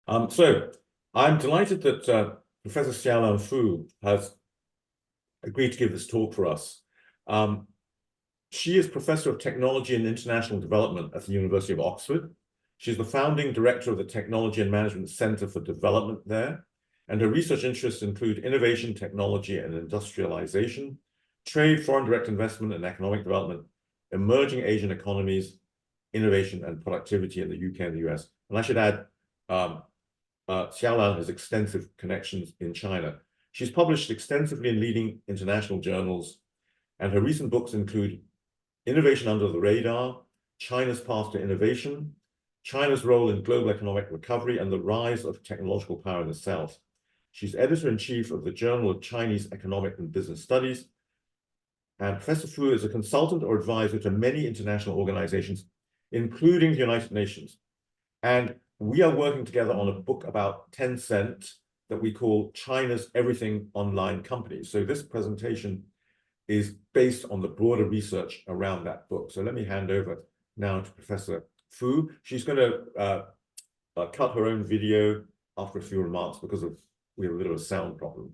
So I'm delighted that Professor Xiaolan Fu has agreed to give this talk for us. She is Professor of Technology and International Development at the University of Oxford. She's the founding director of the Technology and Management Center for Development there, and her research interests include innovation, technology, and industrialization, trade, foreign direct investment, and economic development, emerging Asian economies, innovation, and productivity in the UK and the US. And I should add, Xiaolan has extensive connections in China. She's published extensively in leading international journals, and her recent books include Innovation Under the Radar, China's Path to Innovation, China's Role in Global Economic Recovery, and the Rise of Technological Power in the South. She's editor-in-chief of the Journal of Chinese Economic and Business Studies, and Professor Fu is a consultant or advisor to many international organizations, including the United Nations. And we are working together on a book about Tencent that we call China's Everything Online Company. So this presentation is based on the broader research around that book. So let me hand over now to Professor Fu. She's going to cut her own video after a few remarks because we have a bit of a sound problem.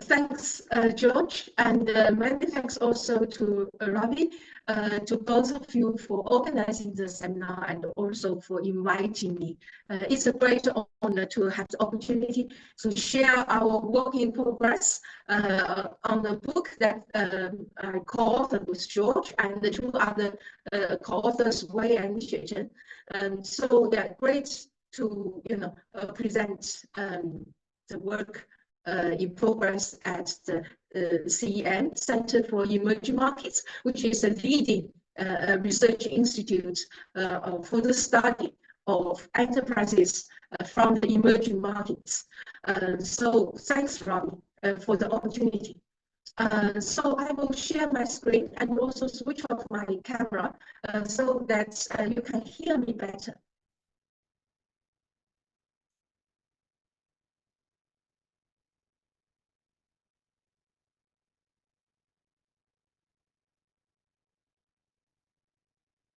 Thanks, George, and many thanks also to Ravi, to both of you for organizing the seminar and also for inviting me. It's a great honor to have the opportunity to share our work in progress on the book that I co-authored with George and the two other co-authors, Wei and Xuezhen. So they're great to present the work in progress at the CEM, Center for Emerging Markets, which is a leading research institute for the study of enterprises from the emerging markets. So thanks, Robbie, for the opportunity. So I will share my screen and also switch off my camera so that you can hear me better.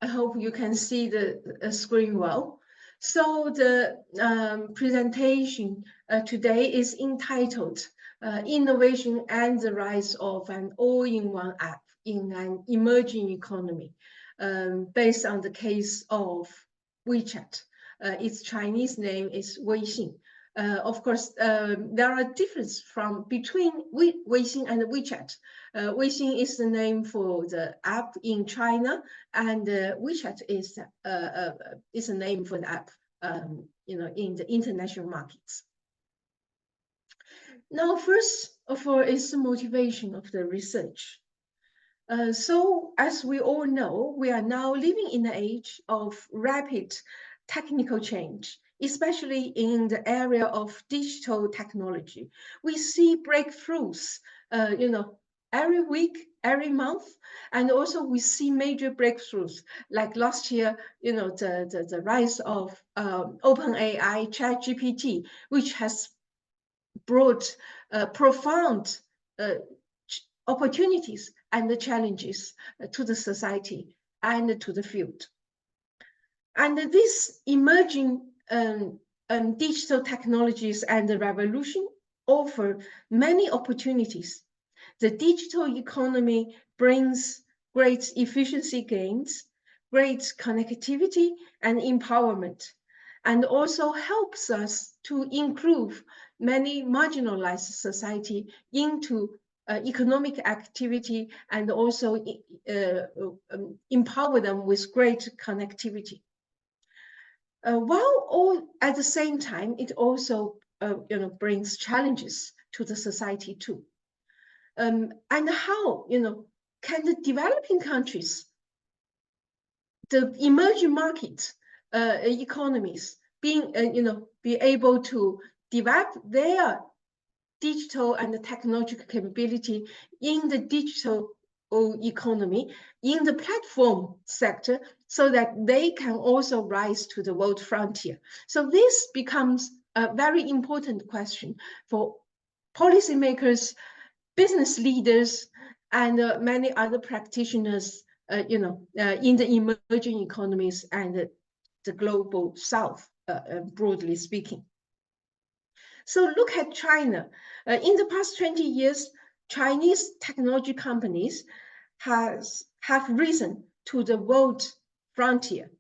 I hope you can see the screen well. So the presentation today is entitled Innovation and the Rise of an All-in-One App in an Emerging Economy, based on the case of WeChat. Its Chinese name is Weixin. Of course, there are differences between Weixin and WeChat. Weixin is the name for the app in China, and WeChat is a name for the app, in the international markets. Now, first of all, is the motivation of the research. So, as we all know, we are now living in an age of rapid technical change, especially in the area of digital technology. We see breakthroughs, every week, every month, and also we see major breakthroughs. Like last year, the rise of OpenAI, ChatGPT, which has brought profound opportunities and the challenges to the society and to the field. And these emerging digital technologies and the revolution offer many opportunities. The digital economy brings great efficiency gains, great connectivity and empowerment, and also helps us to improve many marginalized society into economic activity and also empower them with great connectivity. While all at the same time, it also brings challenges to the society too. And how can the developing countries, the emerging market economies, be able to develop their digital and technological capability in the digital economy, in the platform sector, so that they can also rise to the world frontier. So this becomes a very important question for policymakers, business leaders, and many other practitioners, in the emerging economies and the global south, broadly speaking. So look at China. In the past 20 years, Chinese technology companies have risen to the world frontier.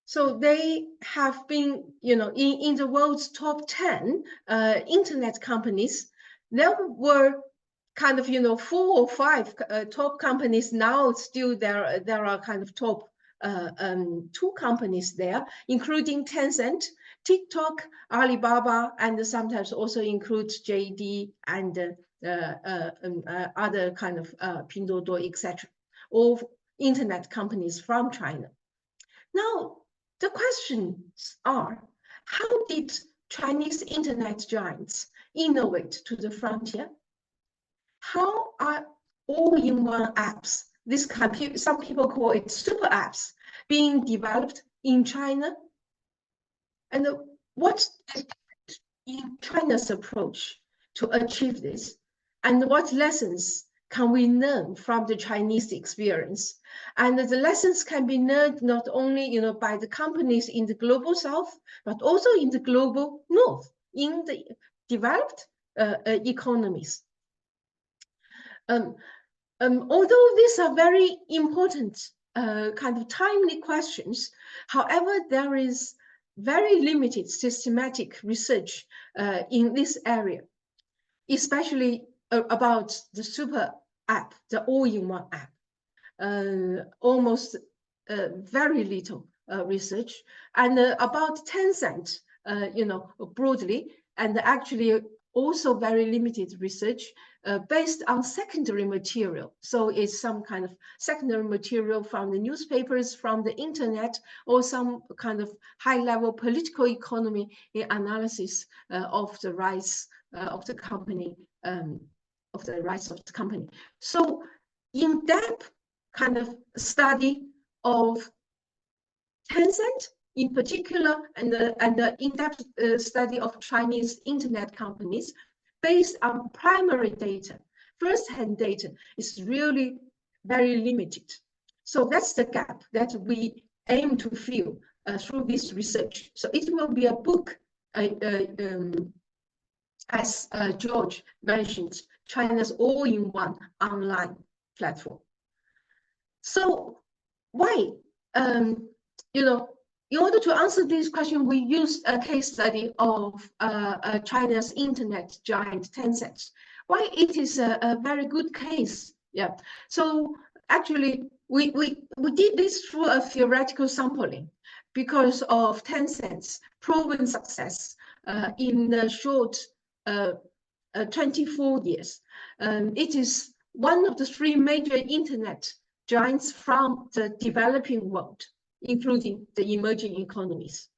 So they have been, in the world's top 10 internet companies. There were kind of, 4 or 5 top companies. Now still there are kind of top 2 companies there, including Tencent, TikTok, Alibaba, and sometimes also includes JD and other kind of Pinduoduo, etc. All internet companies from China. Now, the questions are, how did Chinese internet giants innovate to the frontier? How are all-in-one apps, some people call it super apps, being developed in China? And what in China's approach to achieve this? And what lessons can we learn from the Chinese experience? And the lessons can be learned not only by the companies in the global south, but also in the global north, in the developed economies. Although these are very important kind of timely questions, however, there is very limited systematic research in this area, especially about the super app, the all-in-one app. Almost very little research, and about Tencent, broadly, and actually also very limited research based on secondary material. So it's some kind of secondary material from the newspapers, from the internet, or some kind of high-level political economy analysis of the rise of the company, So in-depth kind of study of Tencent in particular, and the in-depth study of Chinese internet companies based on primary data, first-hand data, is really very limited. So that's the gap that we aim to fill through this research. So it will be a book, as George mentioned, China's all-in-one online platform. So why, in order to answer this question, we used a case study of China's internet giant Tencent. Why it is a very good case? Yeah. So actually, we did this through a theoretical sampling because of Tencent's proven success in the short 24 years. It is one of the 3 major internet giants from the developing world, including the emerging economies.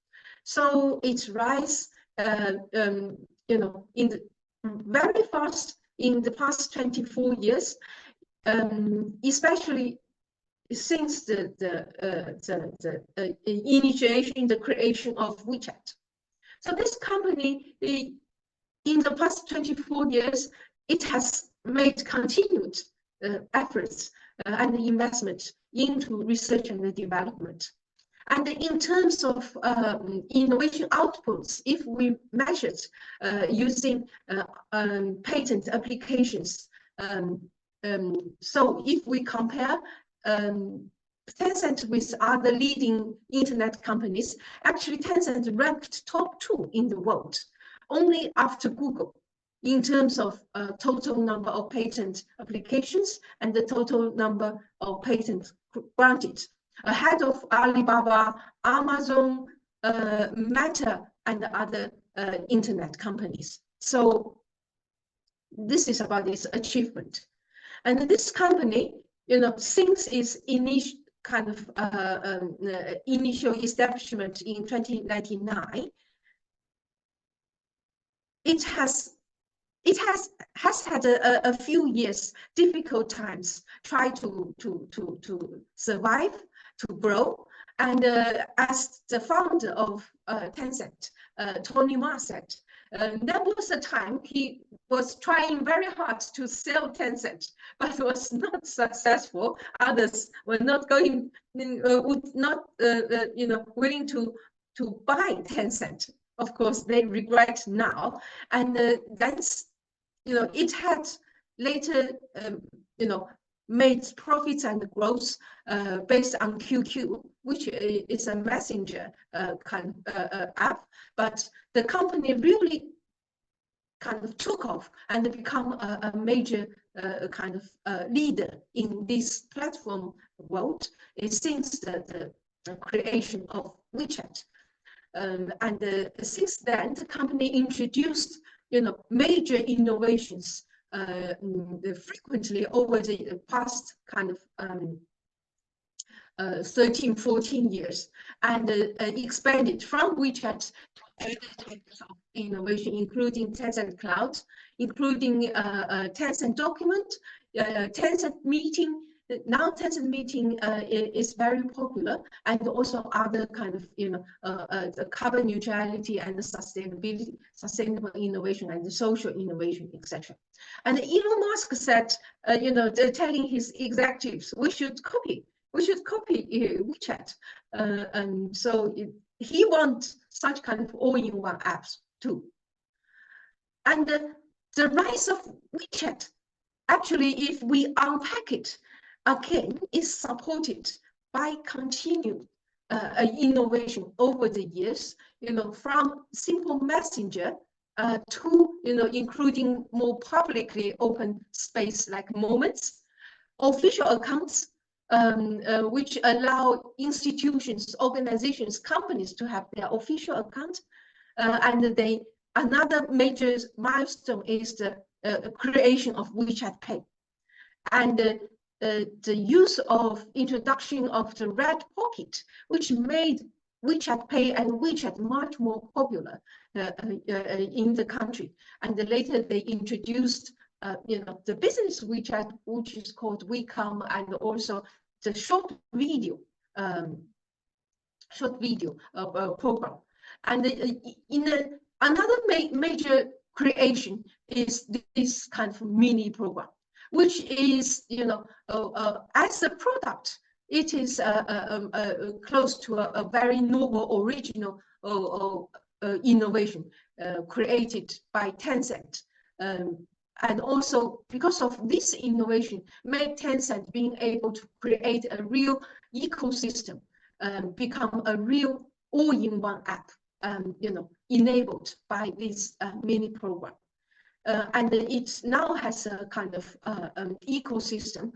So its rise, in the very fast in the past 24 years, especially since the initiation, the creation of WeChat. So this company, in the past 24 years, it has made continued efforts and investment into research and development. And in terms of innovation outputs, if we measured using patent applications, so if we compare Tencent with other leading internet companies, actually Tencent ranked top 2 in the world, only after Google, in terms of total number of patent applications and the total number of patents granted, ahead of Alibaba, Amazon, Meta, and other internet companies. So this is about this achievement. And this company, since its initial initial establishment in 2099, it has had a few years difficult times, try to survive, to grow. And as the founder of Tencent, Tony Ma said, There was a time he was trying very hard to sell Tencent, but was not successful. Others were not going, would not, willing to buy Tencent. Of course, they regret now, and that's, it had later, made profits and growth based on QQ, which is a messenger kind of app, but the company really kind of took off and become a major kind of leader in this platform world since the creation of WeChat. And since then, the company introduced, major innovations frequently over the past kind of 13, 14 years, and expanded from WeChat to other types of innovation, including Tencent Cloud, including Tencent Document, Tencent Meeting. Now Tencent Meeting is very popular, and also other kind of, the carbon neutrality and the sustainability, sustainable innovation and the social innovation, etc. And Elon Musk said, telling his executives, we should copy WeChat. And so he wants such kind of all-in-one apps too. And the rise of WeChat, actually, if we unpack it, again, is supported by continued innovation over the years, from simple messenger to, including more publicly open space like Moments, official accounts, which allow institutions, organizations, companies to have their official account. And another major milestone is the creation of WeChat Pay. And the use of introduction of the red pocket, which made WeChat Pay and WeChat much more popular in the country. And later they introduced, the business WeChat, which is called WeCom, and also the short video program. And another major creation is this kind of mini program, which is, as a product, it is close to a very novel, original innovation created by Tencent. And also, because of this innovation, made Tencent being able to create a real ecosystem, become a real all-in-one app, enabled by this mini program. And it now has a kind of ecosystem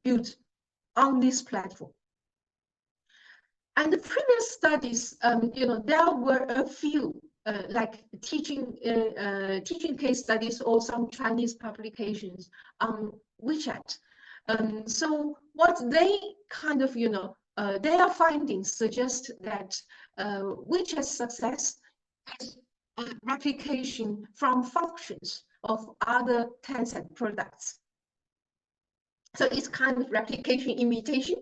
built on this platform. And the previous studies, there were a few like teaching case studies or some Chinese publications on WeChat. So what they kind of, their findings suggest that WeChat's success is a replication from functions of other Tencent products. So it's kind of replication imitation,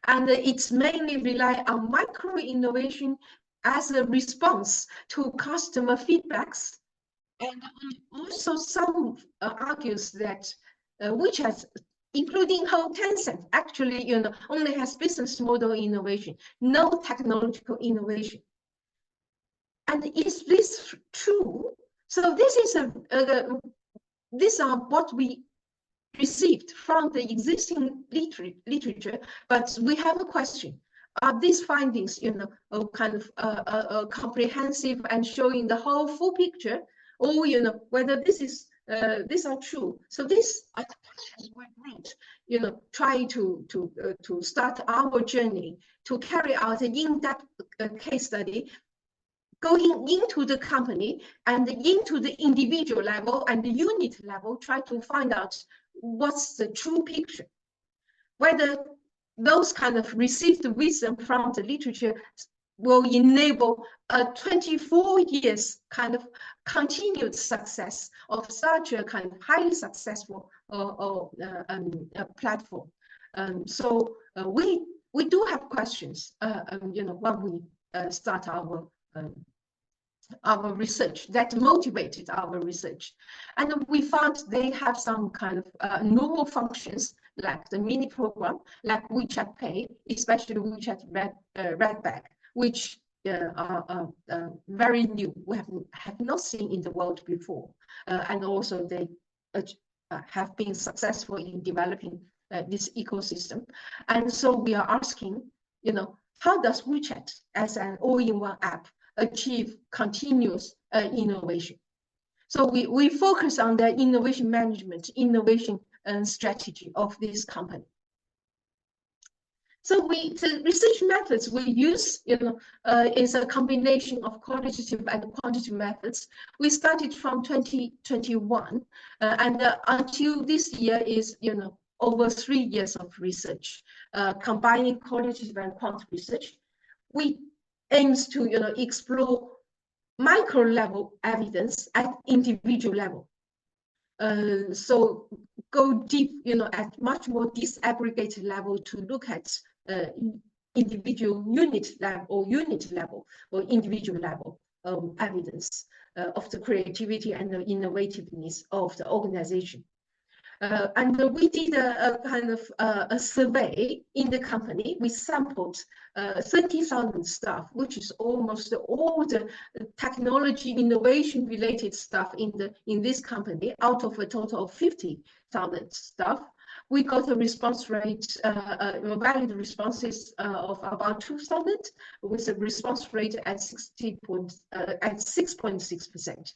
and it's mainly rely on micro innovation as a response to customer feedbacks. And also some argues that WeChat, including whole Tencent, actually, only has business model innovation, no technological innovation. And is this true? So this is these are what we received from the existing literature, but we have a question. Are these findings, kind of comprehensive and showing the whole full picture, or whether these are true? So these are the questions we wrote, trying to start our journey to carry out an in-depth case study, going into the company and into the individual level and the unit level, try to find out what's the true picture, whether those kind of received wisdom from the literature will enable a 24 years kind of continued success of such a kind of highly successful platform. So we do have questions, when we start our our research, that motivated our research. And we found they have some kind of novel functions, like the mini program, like WeChat Pay, especially WeChat Redback, which are very new. We have not seen in the world before. And also they have been successful in developing this ecosystem. And so we are asking, how does WeChat as an all-in-one app achieve continuous innovation? So we focus on the innovation management, innovation strategy of this company. So the research methods we use, is a combination of qualitative and quantitative methods. We started from 2021, and until this year is, over 3 years of research, combining qualitative and quantitative research. We aims to, explore micro level evidence at individual level. So go deep, at much more disaggregated level to look at individual unit level or individual level evidence of the creativity and the innovativeness of the organization. And we did a kind of a survey in the company. We sampled 30,000 staff, which is almost all the technology innovation related stuff in this company, out of a total of 50,000 staff. We got a response rate, valid responses of about 2,000, with a response rate at 6.6%.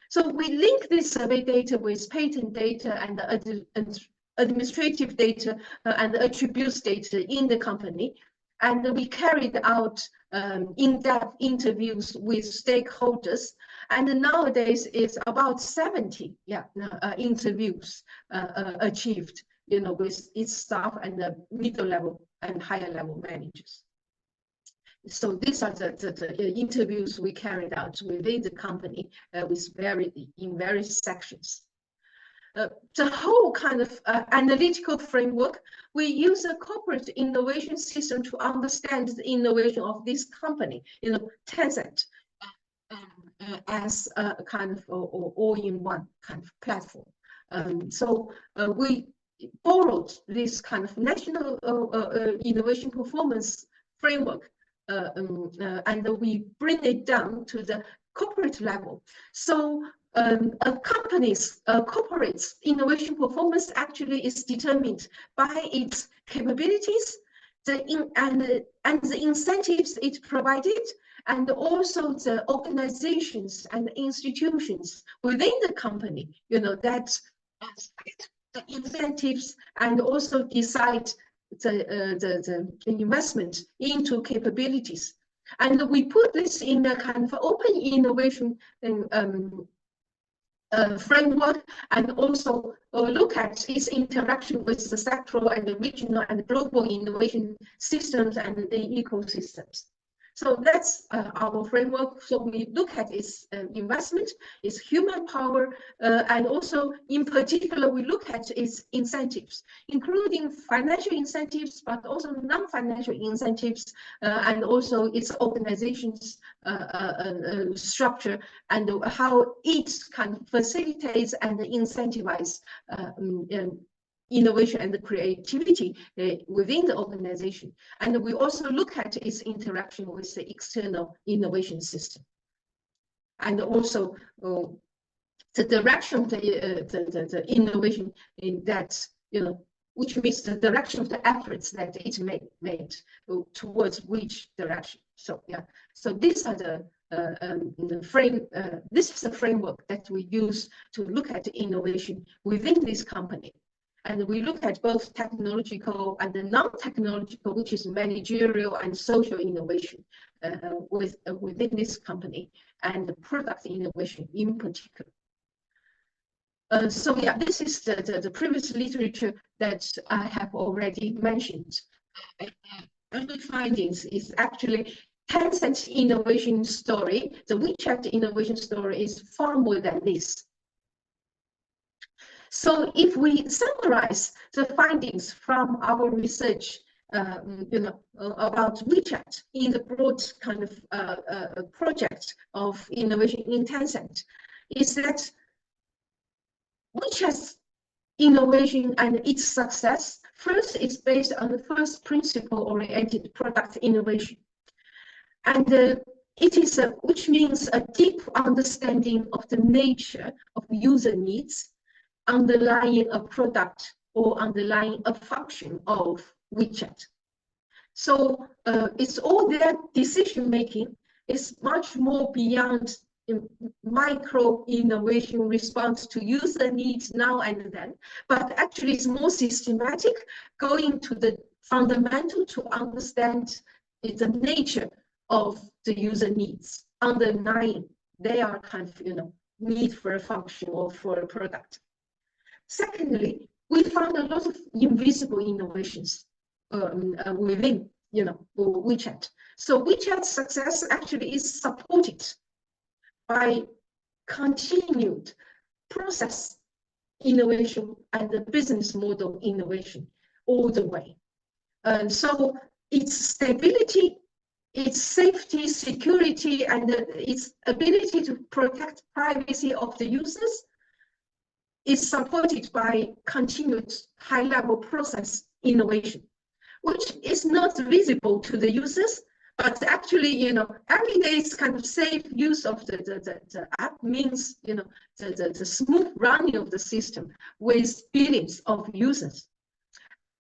So we link this survey data with patent data and administrative data and attributes data in the company. And we carried out in-depth interviews with stakeholders. And nowadays it's about 70 interviews achieved, with its staff and the middle level and higher level managers. So these are the interviews we carried out within the company in various sections. The whole kind of analytical framework, we use a corporate innovation system to understand the innovation of this company, Tencent, as a kind of all-in-one kind of platform. So we borrowed this kind of national innovation performance framework, and we bring it down to the corporate level. So a company's corporate innovation performance actually is determined by its capabilities, and the incentives it provided, and also the organizations and institutions within the company, that the incentives and also decide the investment into capabilities. And we put this in a kind of open innovation framework, and also look at its interaction with the sectoral and the regional and global innovation systems and the ecosystems. So that's our framework. So we look at its investment, its human power, and also in particular, we look at its incentives, including financial incentives, but also non-financial incentives, and also its organization's structure, and how it kind of facilitates and incentivizes innovation and creativity within the organization. And we also look at its interaction with the external innovation system. And also the direction of the innovation in that, which means the direction of the efforts that it made towards which direction. So yeah, so these are the frame. This is the framework that we use to look at innovation within this company. And we look at both technological and the non-technological, which is managerial and social innovation within this company, and the product innovation in particular. So yeah, this is the previous literature that I have already mentioned. Early findings is actually Tencent innovation story. The WeChat innovation story is far more than this. So if we summarize the findings from our research about WeChat in the broad kind of project of innovation in Tencent, is that WeChat's innovation and its success first is based on the first principle-oriented product innovation, and it is which means a deep understanding of the nature of user needs underlying a product or underlying a function of WeChat. So it's all their decision making is much more beyond micro innovation response to user needs now and then, but actually it's more systematic, going to the fundamental to understand the nature of the user needs underlying their kind of need for a function or for a product. Secondly, we found a lot of invisible innovations within WeChat. So WeChat's success actually is supported by continued process innovation and the business model innovation all the way. And so its stability, its safety, security, and its ability to protect privacy of the users is supported by continued high-level process innovation, which is not visible to the users, but actually, every day's kind of safe use of the app means, the smooth running of the system with billions of users.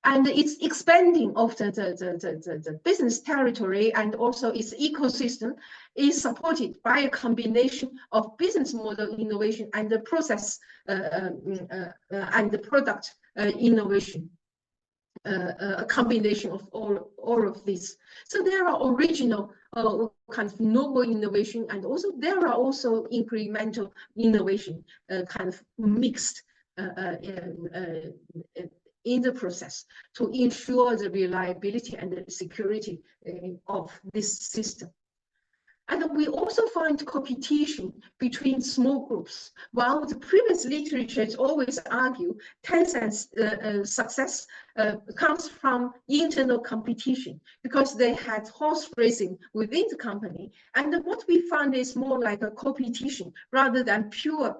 And its expanding of the business territory and also its ecosystem is supported by a combination of business model innovation and the process and the product innovation. A combination of all of this. So there are original kind of novel innovation, and also there are also incremental innovation kind of mixed in the process to ensure the reliability and the security of this system. And we also find competition between small groups. While the previous literature always argue Tencent's success comes from internal competition because they had horse racing within the company. And what we found is more like a competition rather than pure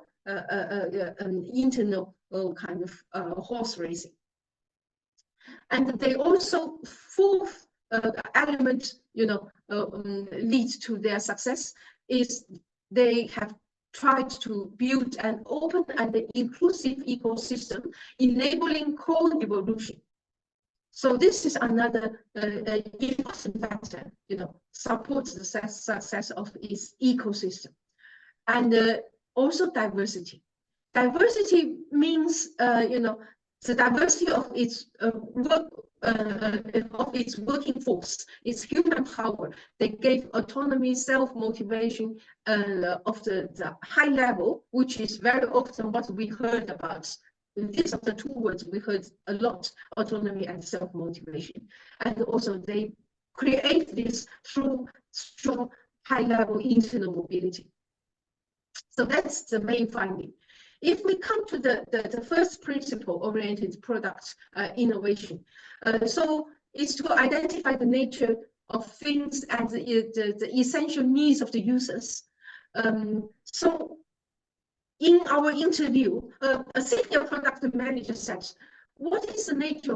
internal kind of horse racing. And they also, fourth element, leads to their success is they have tried to build an open and inclusive ecosystem, enabling co-evolution. So this is another important factor, supports the success of its ecosystem. And also diversity. Diversity means, the diversity of its working force, its human power. They gave autonomy, self-motivation of the high level, which is very often what we heard about. These are the two words we heard a lot: autonomy and self-motivation. And also they create this through strong high-level internal mobility. So that's the main finding. If we come to the first principle-oriented product innovation, so it's to identify the nature of things and the essential needs of the users. So in our interview, a senior product manager said, what is the nature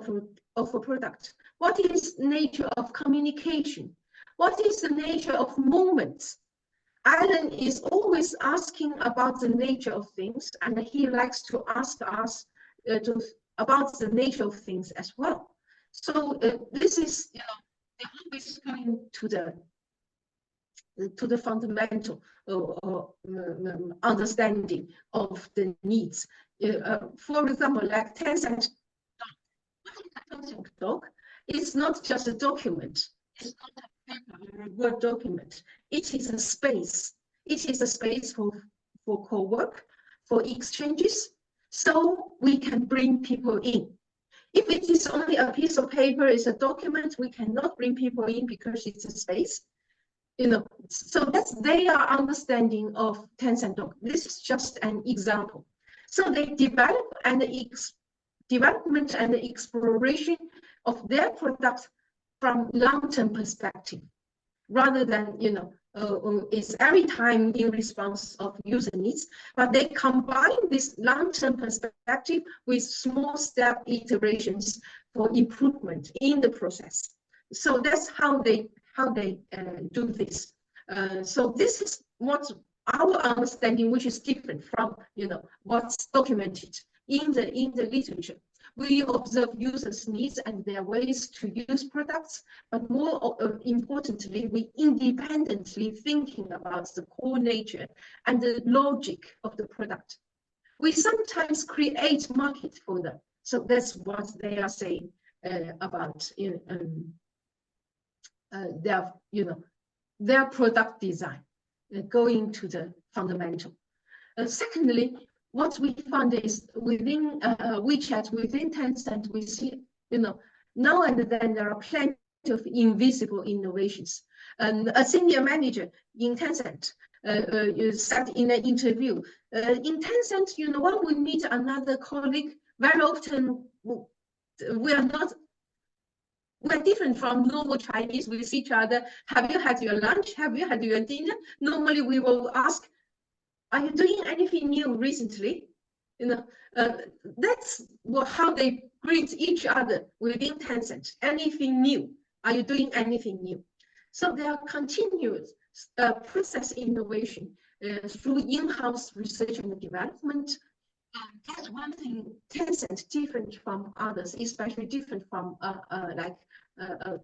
of a product? What is the nature of communication? What is the nature of moments? Alan is always asking about the nature of things, and he likes to ask us about the nature of things as well. So this is, they're always coming to the fundamental understanding of the needs. For example, like Tencent Dog, it's not just a document. It's not a Word document. It is a space. It is a space for co-work, for exchanges, so we can bring people in. If it is only a piece of paper, it's a document, we cannot bring people in because it's a space. So that's their understanding of Tencent Dog. This is just an example. So they develop and development and exploration of their product from long-term perspective, rather than, it's every time in response of user needs, but they combine this long-term perspective with small step iterations for improvement in the process. So that's how they do this. So this is what our understanding, which is different from what's documented in the literature. We observe users' needs and their ways to use products, but more importantly, we independently thinking about the core nature and the logic of the product. We sometimes create market for them. So that's what they are saying about their product design, going to the fundamental. Secondly, what we found is within WeChat, within Tencent, we see, now and then there are plenty of invisible innovations. And a senior manager in Tencent said in an interview, in Tencent, when we meet another colleague, very often we're different from normal Chinese. We see each other, have you had your lunch? Have you had your dinner? Normally we will ask, are you doing anything new recently? That's how they greet each other within Tencent. Anything new? Are you doing anything new? So there are continuous process innovation through in-house research and development. That's one thing Tencent different from others, especially different from a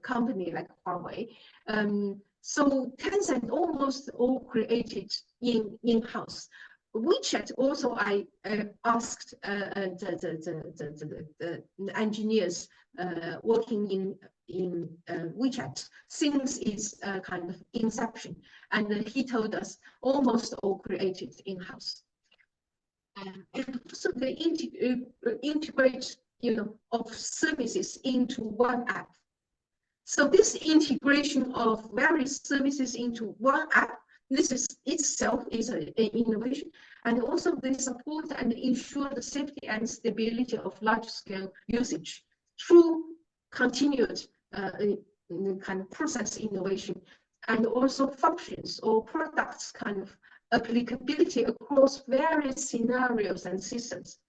company like Huawei. So Tencent almost all created in-house. WeChat also, I asked the engineers working in WeChat since its kind of inception, and he told us almost all created in-house. And also they integrate, of services into one app. So this integration of various services into one app, this is itself is an innovation, and also they support and ensure the safety and stability of large-scale usage through continued kind of process innovation, and also functions or products kind of applicability across various scenarios and systems.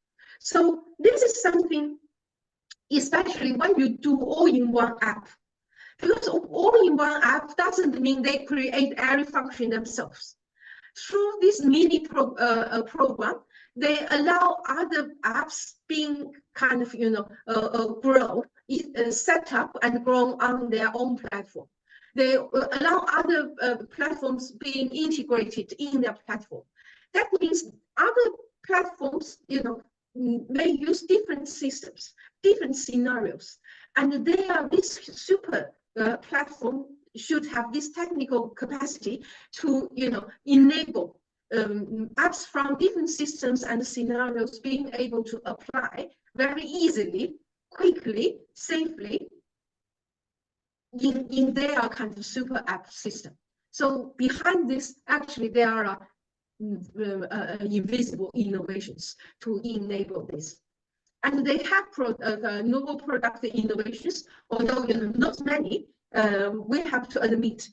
So this is something, especially when you do all in one app. Because all-in-one app doesn't mean they create every function themselves. Through this mini program, they allow other apps being kind of, grow, set up and grown on their own platform. They allow other platforms being integrated in their platform. That means other platforms, may use different systems, different scenarios, and they are this super platform should have this technical capacity to, enable apps from different systems and scenarios being able to apply very easily, quickly, safely in their kind of super app system. So behind this, actually, there are invisible innovations to enable this. And they have novel product innovations, although not many. We have to admit,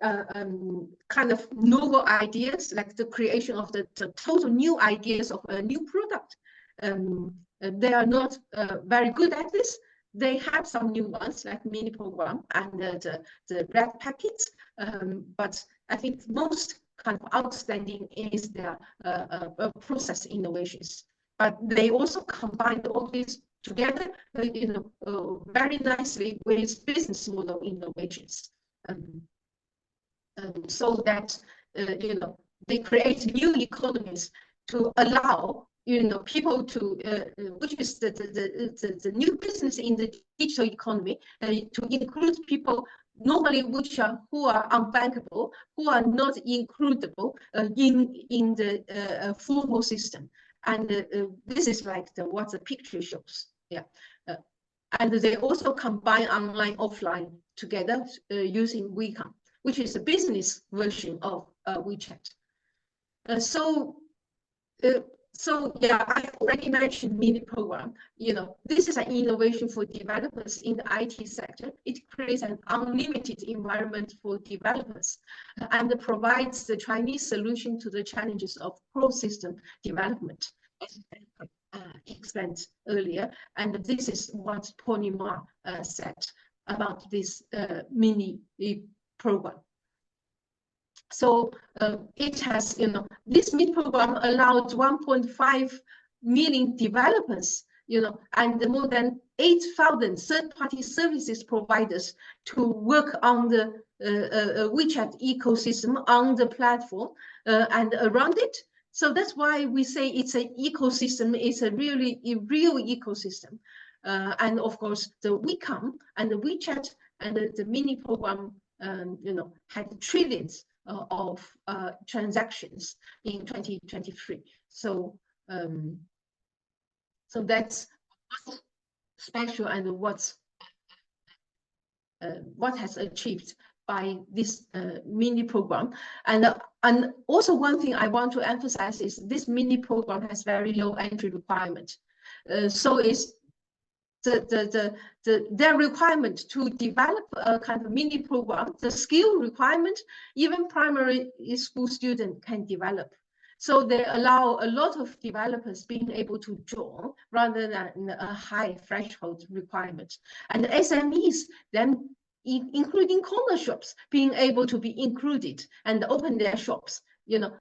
kind of novel ideas, like the creation of the total new ideas of a new product. They are not very good at this. They have some new ones, like mini program and the red packets. But I think most kind of outstanding is their process innovations. But they also combine all these together, very nicely with business model innovations, so that they create new economies to allow people to, which is the new business in the digital economy, to include people normally who are unbankable, who are not includable in the formal system. And this is like what the picture shows. Yeah, and they also combine online, offline together using WeCom, which is a business version of WeChat. So So yeah, I already mentioned mini program. This is an innovation for developers in the IT sector. It creates an unlimited environment for developers and provides the Chinese solution to the challenges of cross-system development, as I explained earlier. And this is what Purnima said about this mini program. So it has, this mini program allowed 1.5 million developers, and more than 8,000 third-party services providers to work on the WeChat ecosystem on the platform and around it. So that's why we say it's an ecosystem. It's a real ecosystem. And of course, the WeCom and the WeChat and the mini program, had trillions of transactions in 2023. So so that's what's special and what has achieved by this mini program. And also one thing I want to emphasize is this mini program has very low entry requirement. So it's their requirement to develop a kind of mini program, the skill requirement, even primary school student can develop. So they allow a lot of developers being able to join rather than a high threshold requirement. And the SMEs then, including corner shops, being able to be included and open their shops,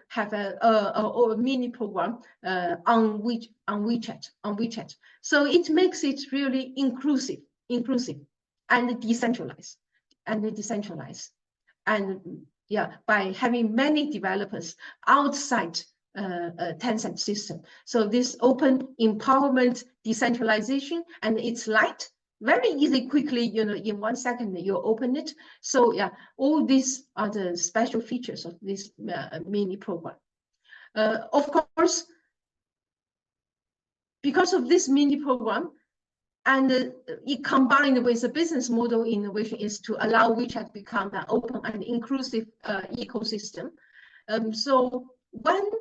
have a mini program on WeChat. So it makes it really inclusive and decentralized. And yeah, by having many developers outside Tencent system. So this open empowerment, decentralization, and it's light, very easy, quickly, in 1 second you open it. So yeah, all these are the special features of this mini program. Of course, because of this mini program, and it combined with the business model innovation is to allow WeChat to become an open and inclusive ecosystem. So when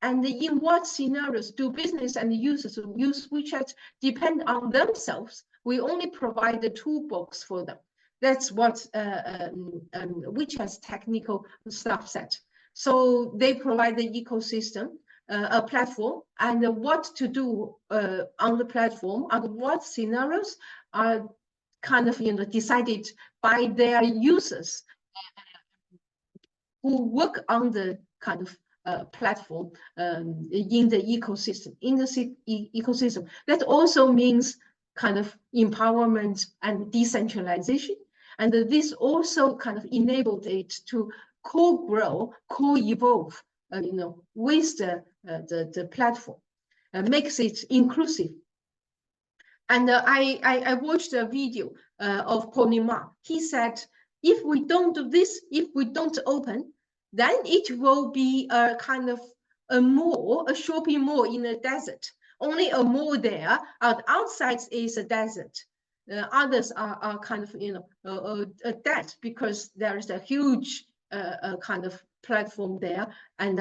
and in what scenarios do business and users who use WeChat depend on themselves? We only provide the toolbox for them. That's what WeChat's technical staff said. So they provide the ecosystem, a platform, and what to do on the platform, and what scenarios are kind of decided by their users who work on the kind of platform in the ecosystem. Ecosystem. That also means kind of empowerment and decentralization. And this also kind of enabled it to co-grow, co-evolve, with the platform, makes it inclusive. And I watched a video of Purnima. He said, if we don't do this, if we don't open, then it will be a kind of a mall, a shopping mall in a desert. Only a mall there, and outside is a desert. Others are kind of, a dead because there is a huge kind of platform there, and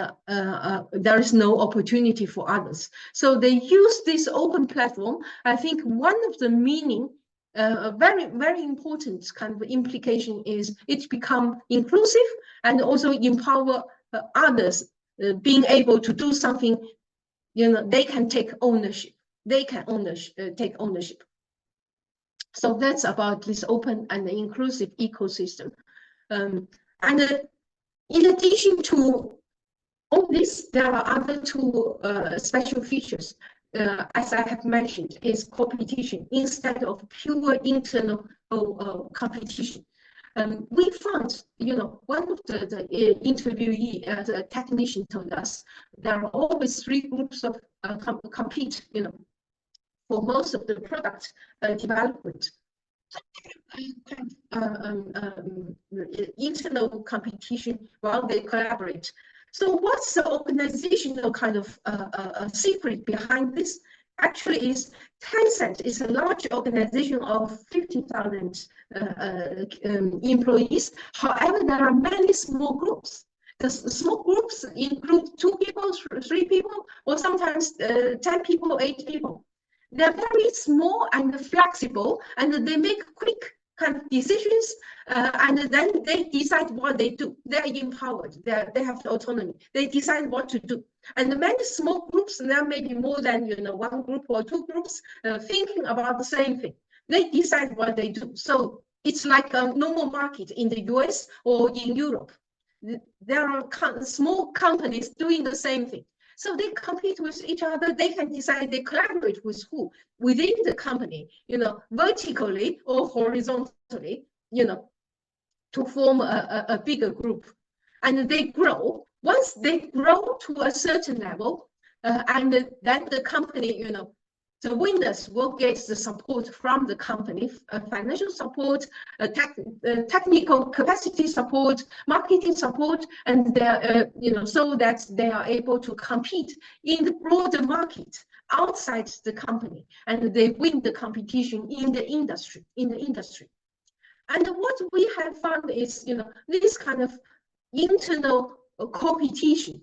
there is no opportunity for others. So they use this open platform. I think one of the meaning, a very, very important kind of implication is it become inclusive and also empower others being able to do something, they can take ownership. They can take ownership. So that's about this open and inclusive ecosystem. And in addition to all this, there are other two special features. As I have mentioned, is competition instead of pure internal competition. We found, one of the interviewee, the technician told us, there are always 3 groups of compete, for most of the product development. Internal competition while they collaborate. So what's the organizational kind of secret behind this? Actually, is Tencent is a large organization of 50,000 employees. However, there are many small groups. The small groups include 2 people, 3 people, or sometimes 10 people, 8 people. They're very small and flexible, and they make quick kind of decisions, and then they decide what they do. They're empowered. They have autonomy. They decide what to do. And many small groups, there may be more than 1 group or 2 groups thinking about the same thing. They decide what they do. So it's like a normal market in the US or in Europe. There are small companies doing the same thing. So they compete with each other. They can decide they collaborate with who within the company, vertically or horizontally, to form a bigger group. And they grow. Once they grow to a certain level, and then the company, the winners will get the support from the company, financial support, technical capacity support, marketing support, and so that they are able to compete in the broader market outside the company, and they win the competition in the industry. And what we have found is, this kind of internal competition.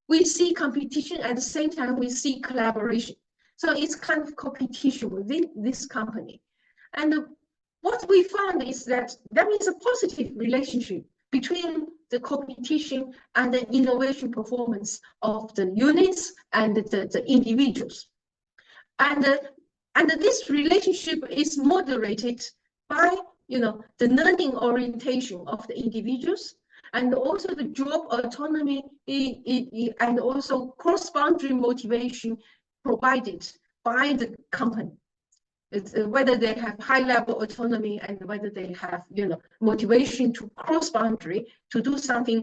We see competition at the same time we see collaboration. So it's kind of competition within this company. And what we found is that there is a positive relationship between the competition and the innovation performance of the units and the individuals. And this relationship is moderated by the learning orientation of the individuals, and also the job autonomy, and also cross-boundary motivation provided by the company. It's whether they have high-level autonomy and whether they have, motivation to cross-boundary to do something,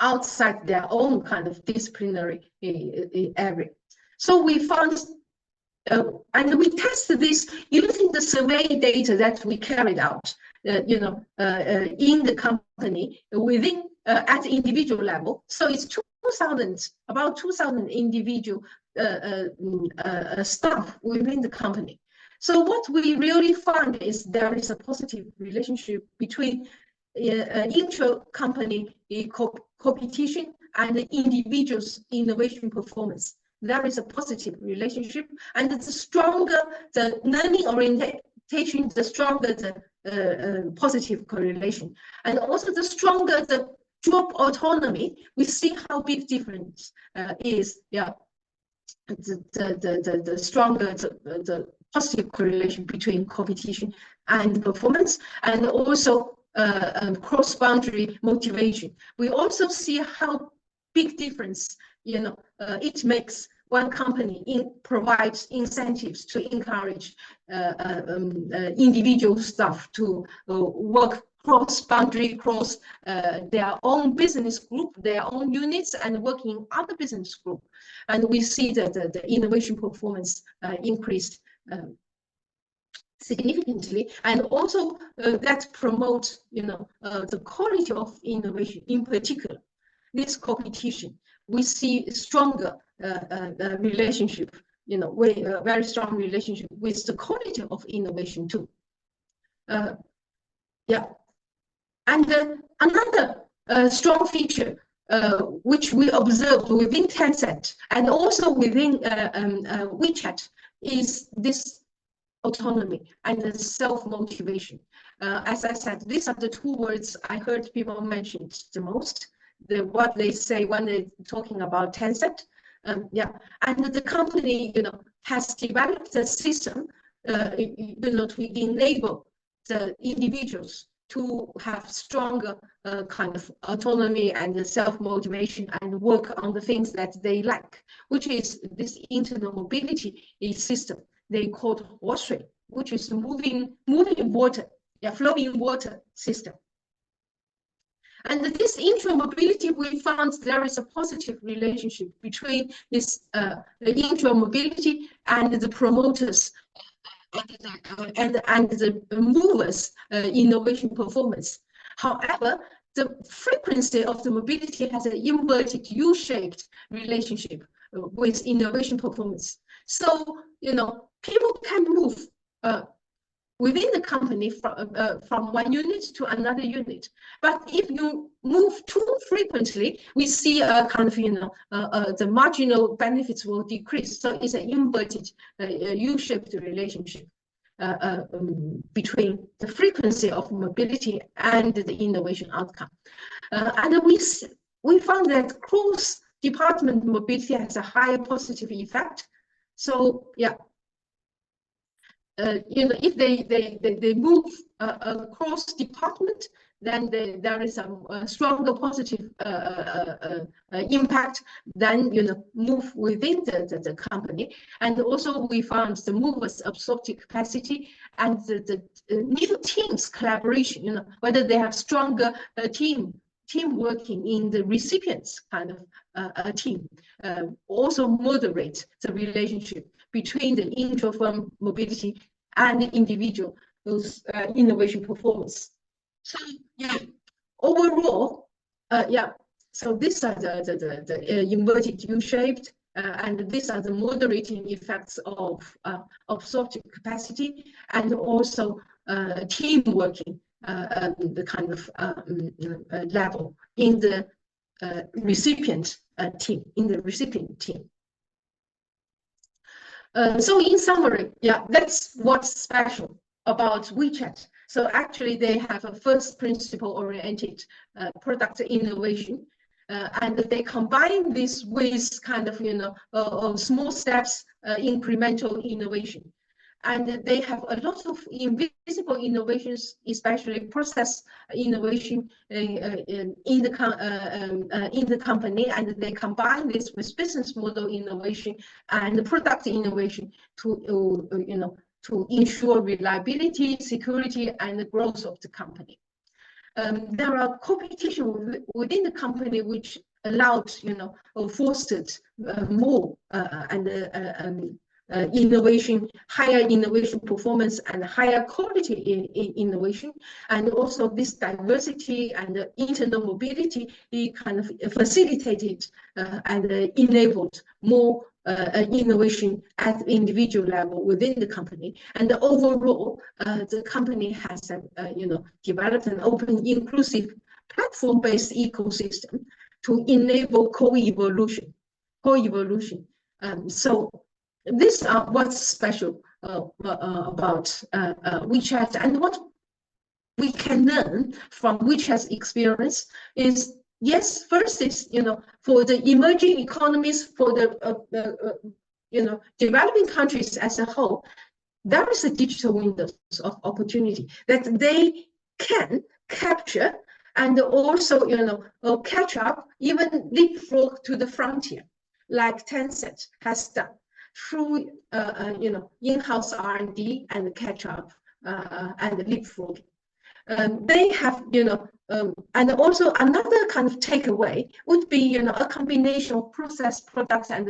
outside their own kind of disciplinary area. So we found, and we tested this using the survey data that we carried out, in the company within at the individual level. So it's about 2,000 individual staff within the company. So what we really found is there is a positive relationship between intra-company competition and the individual's innovation performance. There is a positive relationship, and the stronger the learning orientation, the stronger the positive correlation, and also the stronger the job autonomy. We see how big difference is. The stronger the positive correlation between competition and performance, and also cross-boundary motivation. We also see how big difference it makes when company provides incentives to encourage individual staff to work cross-boundary, cross their own business group, their own units, and working in other business group. And we see that the innovation performance increased significantly, and also that promotes, the quality of innovation. In particular, this competition, we see stronger relationship, with a very strong relationship with the quality of innovation too. And another strong feature which we observed within Tencent and also within WeChat is this autonomy and the self-motivation. As I said, these are the 2 words I heard people mention the most. What they say when they're talking about Tencent. And the company, has developed a system, to enable the individuals to have stronger kind of autonomy and self-motivation and work on the things that they like, which is this internal mobility system they called Huoshui, which is moving water, flowing water system. And this intra-mobility, we found there is a positive relationship between this intra-mobility and the promoters and the movers' innovation performance. However, the frequency of the mobility has an inverted U-shaped relationship with innovation performance. So, people can move within the company from one unit to another unit. But if you move too frequently, we see a kind of, the marginal benefits will decrease. So it's an inverted U-shaped relationship between the frequency of mobility and the innovation outcome. And we found that cross-department mobility has a higher positive effect. So yeah, if they move across department, then there is a stronger positive impact than move within the company. And also we found the movers' absorptive capacity and the new teams collaboration, whether they have stronger team working in the recipients kind of team, also moderate the relationship between the intra-firm mobility and the individual innovation performance. So yeah, overall, so these are the inverted U-shaped, and these are the moderating effects of absorptive capacity and also team working, the kind of level in the recipient team. So in summary, that's what's special about WeChat. So actually they have a first principle oriented product innovation, and they combine this with kind of, small steps, incremental innovation. And they have a lot of invisible innovations, especially process innovation in the company, and they combine this with business model innovation and product innovation to to ensure reliability, security, and the growth of the company. There are competition within the company which allowed, fostered more innovation, higher innovation performance, and higher quality in innovation. And also this diversity and internal mobility, it kind of facilitated and enabled more innovation at the individual level within the company. And overall, the company has developed an open, inclusive, platform-based ecosystem to enable co-evolution. So these are what's special about WeChat, and what we can learn from WeChat's experience is, yes, first is, for the emerging economies, for the developing countries as a whole, there is a digital window of opportunity that they can capture and also, catch up, even leapfrog to the frontier, like Tencent has done through, in-house R&D and catch up and leapfrog. They have, and also another kind of takeaway would be, a combination of process, products, and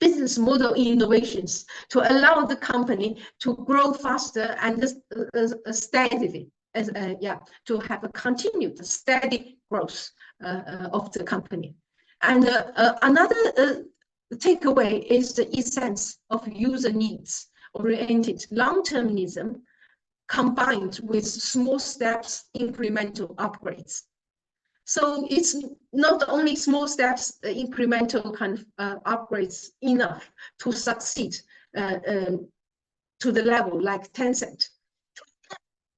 business model innovations to allow the company to grow faster and steadily, to have a continued steady growth of the company. And another takeaway is the essence of user needs oriented long-termism combined with small steps, incremental upgrades. So it's not only small steps, incremental kind of upgrades enough to succeed to the level like Tencent.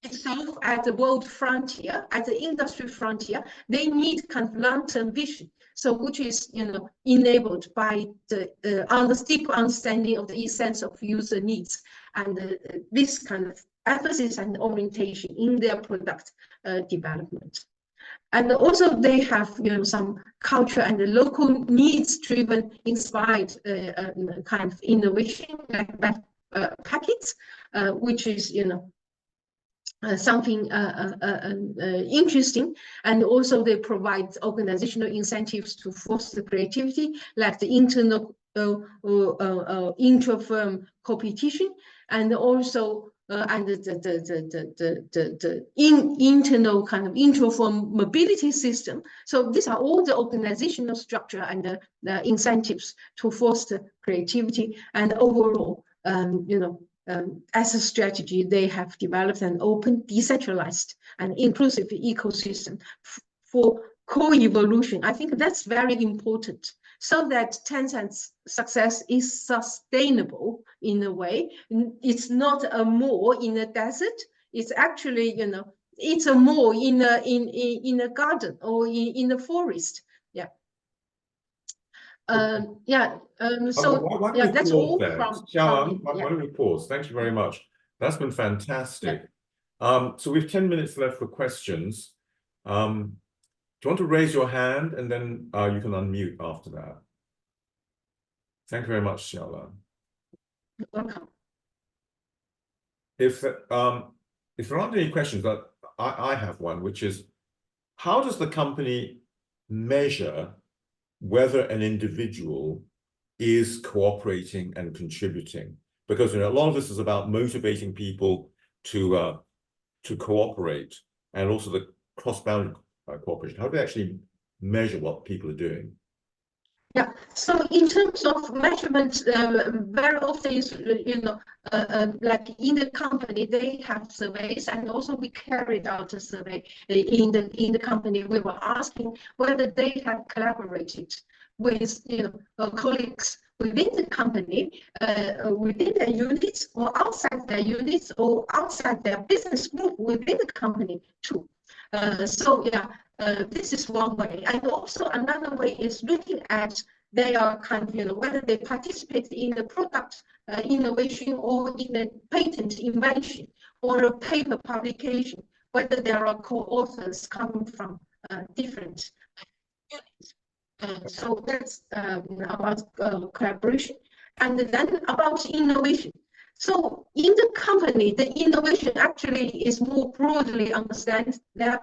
Itself at the world frontier, at the industry frontier, they need kind of long-term vision. So which is, enabled by the deep understanding of the essence of user needs and this kind of emphasis and orientation in their product development. And also they have, some culture and the local needs-driven, inspired kind of innovation like packets, which is, something interesting. And also they provide organizational incentives to foster creativity, like the internal intra-firm competition, and also and the internal kind of intra-firm mobility system. So these are all the organizational structure and the incentives to foster creativity and overall, as a strategy, they have developed an open, decentralized, and inclusive ecosystem for co-evolution. I think that's very important, so that Tencent's success is sustainable in a way. It's not a mall in a desert. It's actually, it's a mall in a garden or in a forest. Yeah. Yeah. Why don't we that's pause all there? from Xiaolan, yeah. why don't we pause? Thank you very much. That's been fantastic. So we have 10 minutes left for questions. Do you want to raise your hand, and then you can unmute after that? Thank you very much, Xiaolan. Welcome. If there aren't any questions, but I have one, which is, how does the company measure whether an individual is cooperating and contributing? Because a lot of this is about motivating people to cooperate, and also the cross-boundary cooperation. How do they actually measure what people are doing? Yeah, so in terms of measurements, very often is, like in the company, they have surveys, and also we carried out a survey in the company. We were asking whether they have collaborated with, colleagues within the company, within their units, or outside their units, or outside their business group within the company too. This is one way. And also another way is looking at their kind of, whether they participate in the product innovation, or in a patent invention, or a paper publication, whether there are co-authors coming from different units. So that's about collaboration. And then about innovation. So in the company, the innovation actually is more broadly understand that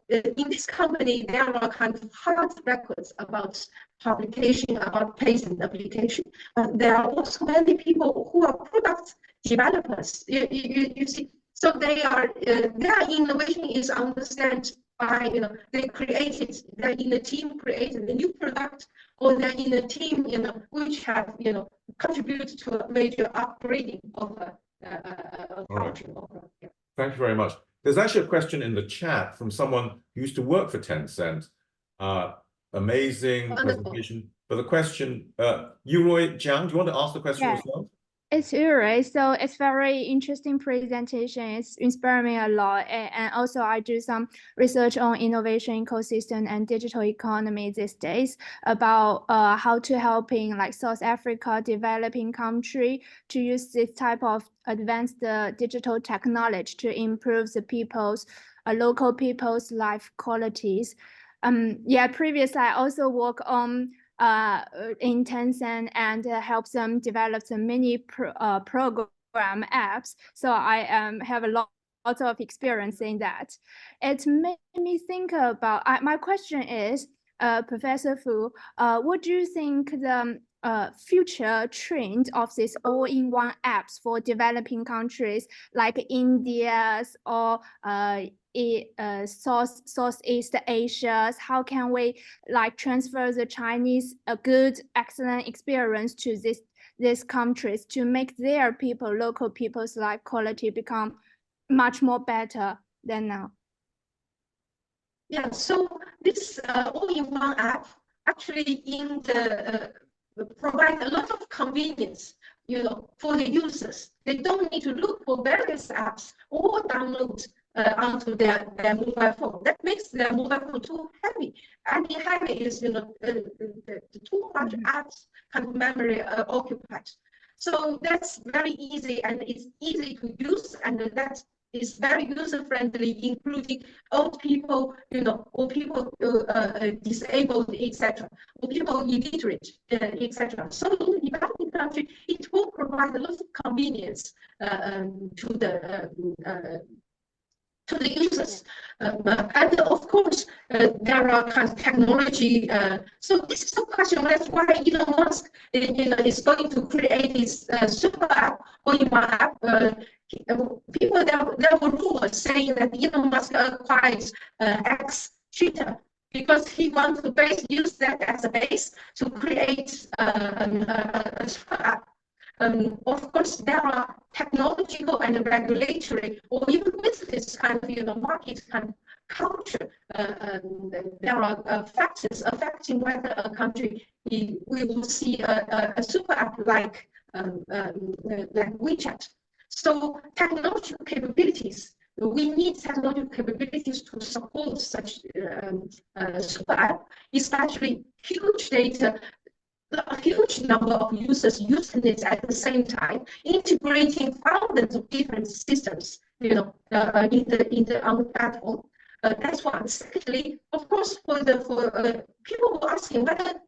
in this company, there are kind of hard records about publication, about patent application. There are also many people who are product developers. You see, so their innovation is understood by, they're in a team created a new product, or they're in a team, which have, contributed to a major upgrading of a culture. Right. Thank you very much. There's actually a question in the chat from someone who used to work for Tencent. Amazing presentation. But the question, Yuroi Jiang, do you want to ask the question yourself? It's Yuri. So it's very interesting presentation. It's inspired me a lot. And also I do some research on innovation ecosystem and digital economy these days, about how to helping like South Africa, developing country, to use this type of advanced digital technology to improve the local people's life qualities. Previously I also work on in Tencent and help them develop some mini program apps. So I have a lot of experience in that. It made me think about, my question is, Professor Fu, what do you think the future trend of this all-in-one apps for developing countries like India's or Southeast Asia? How can we like transfer the Chinese good, excellent experience to these countries to make their local people's life quality become much more better than now? Yeah, so this all-in-one app actually provide a lot of convenience, for the users. They don't need to look for various apps or download onto their mobile phone. That makes their mobile phone too heavy. And heavy is, too much apps kind of memory occupied. So that's very easy, and it's easy to use, and that is very user-friendly, including old people, or people disabled, etc., or people illiterate, etc. So in the developing country, it will provide a lot of convenience to the users. And of course, there are kind of technology. So this is a question, that's why Elon Musk is going to create this super app, all-in-one app. People, there were rumors saying that Elon Musk acquires X Twitter because he wants to use that as a base to create a super app. Of course, there are technological and regulatory, or even business kind of, market kind of culture. There are factors affecting whether a country we will see a super app like WeChat. So technological capabilities. We need technological capabilities to support such super app, especially huge data, a huge number of users using it at the same time, integrating thousands of different systems, on the platform. That's one. Secondly, of course, for people were asking whether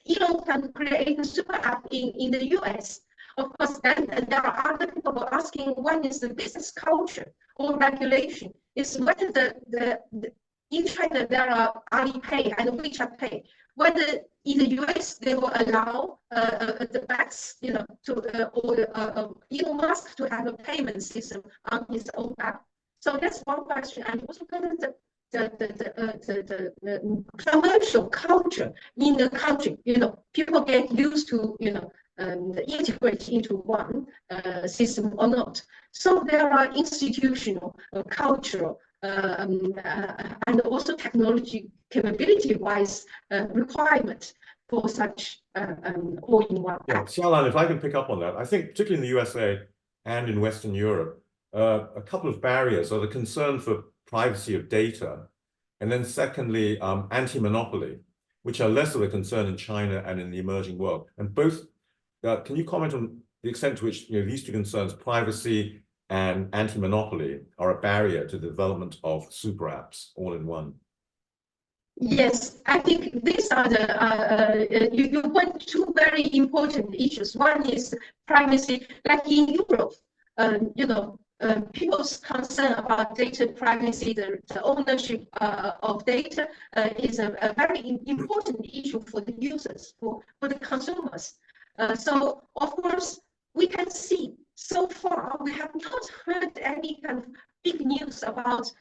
Elon can create a super app in the US. Of course, then there are other people who are asking when is the business culture or regulation. Is whether in China there are Alipay and WeChat Pay. Whether in the US they will allow the banks, or Elon Musk to have a payment system on his own app. So that's one question. And also whether the commercial culture in the country, people get used to, integrate into one system or not. So there are institutional, cultural, and also technology capability-wise requirements for such all-in-one. Yeah, Xiaolan, if I can pick up on that, I think particularly in the USA and in Western Europe, a couple of barriers are the concern for privacy of data, and then secondly, anti-monopoly, which are less of a concern in China and in the emerging world. And both, can you comment on the extent to which these two concerns, privacy and anti-monopoly, are a barrier to the development of super apps all in one? Yes, I think these are the, you went two very important issues. One is privacy, like in Europe, people's concern about data privacy, the ownership of data is a very important issue for the users, for the consumers. So, of course, we can see so far we have not heard any kind of big news about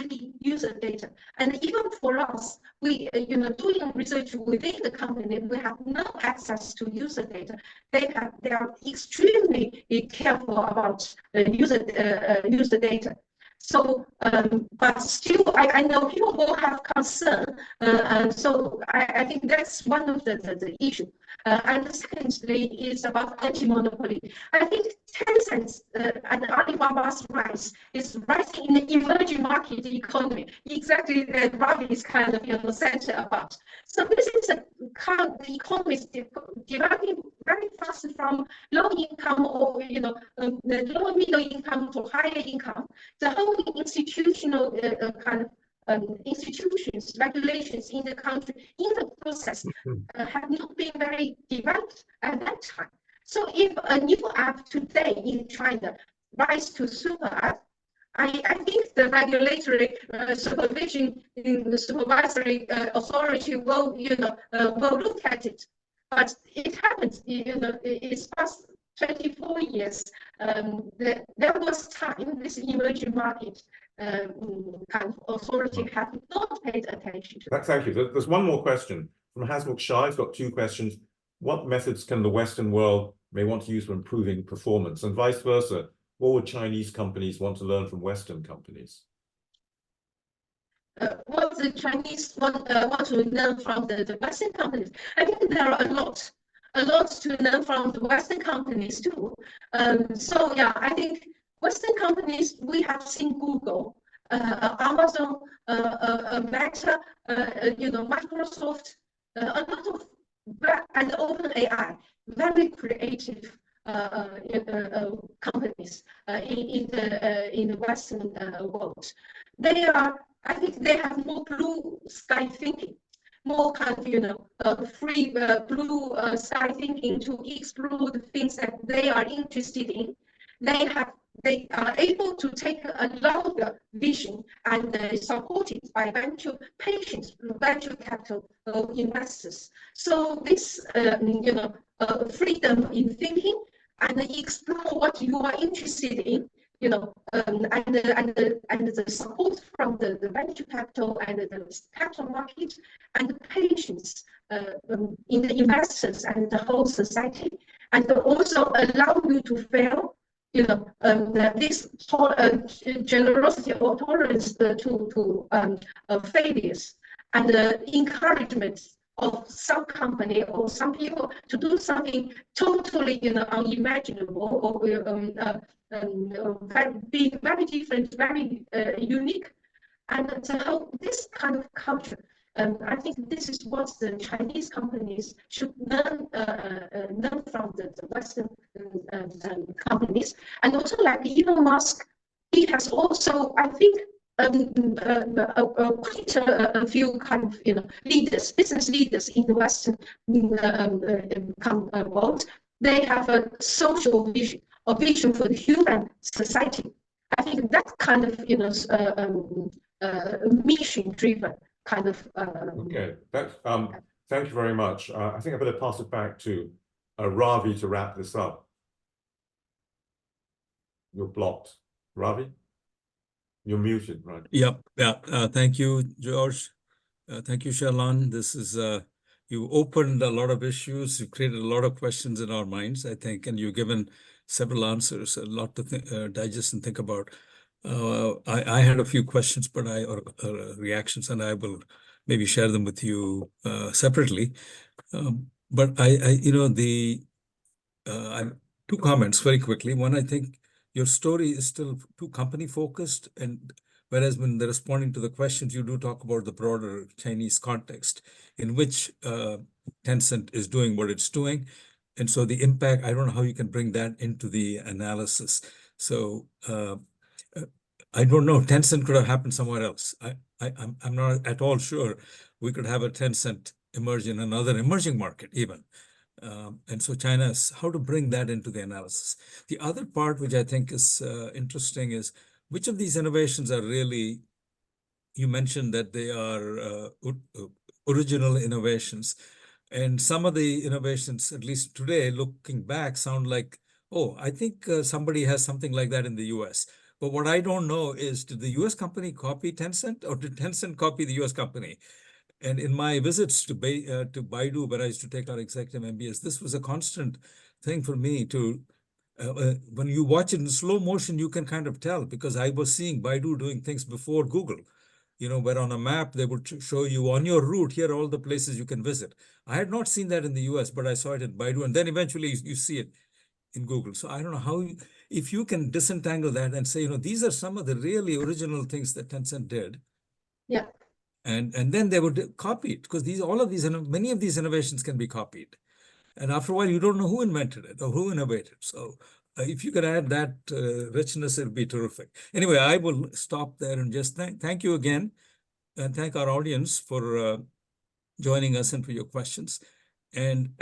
any user data. And even for us, we, doing research within the company, we have no access to user data. They are extremely careful about user data. So, but still, I know people will have concern, and so I think that's one of the issue. And secondly, is about anti-monopoly. I think Tencent and Alibaba's rise is rising in the emerging market economy, exactly that Ravi is kind of said about. So this is the economy is developing very fast from low income or the lower middle income to higher income. The whole institutional institutions, regulations in the country, in the process, have not been very developed at that time. So if a new app today in China rise to super app, I think the regulatory supervision in the supervisory authority will look at it. But it happens, it's past 24 years. There was time this emerging market kind of authority have not paid attention to. Thank you. There's one more question from Hasmukh Shah. I've got two questions. What methods can the Western world may want to use for improving performance, and vice versa? What would Chinese companies want to learn from Western companies? What the Chinese want to learn from the Western companies? I think there are a lot to learn from the Western companies too. So yeah, I think Western companies, we have seen Google, Amazon, Meta, Microsoft, a lot of, and OpenAI, very creative companies in the Western world. They are, I think, they have more blue sky thinking, more kind of free blue sky thinking to explore the things that they are interested in. They are able to take a longer vision and supported by venture capital investors. So this, freedom in thinking and explore what you are interested in, and the support from the venture capital and the capital market and the patience in the investors and the whole society, and also allow you to fail. This whole generosity or tolerance to failures, and the encouragement of some company or some people to do something totally unimaginable, or being very different, very unique. And so this kind of culture, I think this is what the Chinese companies should learn from the Western companies. And also, like Elon Musk, he has also, I think, quite a few kind of leaders, business leaders in the Western world. They have a social vision, a vision for the human society. I think that kind of mission-driven kind of. Okay, that's thank you very much. I think I better pass it back to Ravi to wrap this up. You're blocked, Ravi. You're muted, right? Yep. Yeah. Thank you, George. Thank you, Xiaolan. This is you opened a lot of issues. You created a lot of questions in our minds, I think, and you've given several answers, a lot to digest and think about. I had a few questions, but reactions, and I will maybe share them with you separately. But I two comments very quickly. One, I think your story is still too company focused, and whereas when they're responding to the questions, you do talk about the broader Chinese context in which Tencent is doing what it's doing. And so the impact, I don't know how you can bring that into the analysis. So I don't know, Tencent could have happened somewhere else. I'm not at all sure we could have a Tencent emerge in another emerging market even. And so China's, how to bring that into the analysis. The other part, which I think is interesting, is which of these innovations are really, you mentioned that they are original innovations. And some of the innovations, at least today, looking back, sound like, oh, I think somebody has something like that in the US. But what I don't know is, did the US company copy Tencent, or did Tencent copy the US company? And in my visits to Baidu, where I used to take our executive MBAs, this was a constant thing for me to, when you watch it in slow motion, you can kind of tell, because I was seeing Baidu doing things before Google, where on a map, they would show you on your route, here are all the places you can visit. I had not seen that in the US, but I saw it in Baidu, and then eventually you see it in Google. So I don't know how, if you can disentangle that and say, these are some of the really original things that Tencent did. Yeah. And then they would copy it, because many of these innovations can be copied. And after a while, you don't know who invented it or who innovated. So if you could add that richness, it'd be terrific. Anyway, I will stop there and just thank you again, and thank our audience for joining us and for your questions. And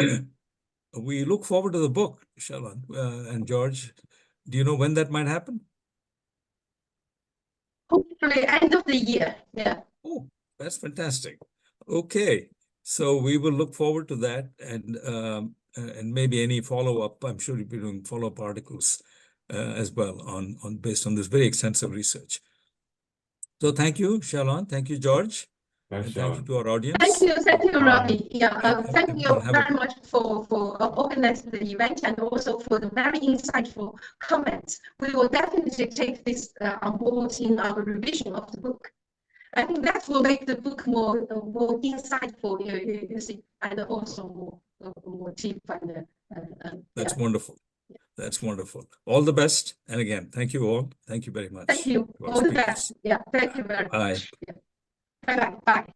we look forward to the book, Xiaolan and George. Do you know when that might happen? Hopefully end of the year. Yeah. Oh, that's fantastic. Okay, so we will look forward to that, and maybe any follow-up. I'm sure you'll be doing follow-up articles as well based on this very extensive research. So thank you, Xiaolan. Thank you, George. Thanks, and thank you to our audience. Thank you, Ravi. Yeah, thank you we'll very much for organizing the event, and also for the very insightful comments. We will definitely take this on board in our revision of the book. I think that will make the book more insightful, you see, and also more deep. That's wonderful. That's wonderful. All the best. And again, thank you all. Thank you very much. Thank you. All the best. Yeah, thank you very much. Yeah. Bye-bye. Bye.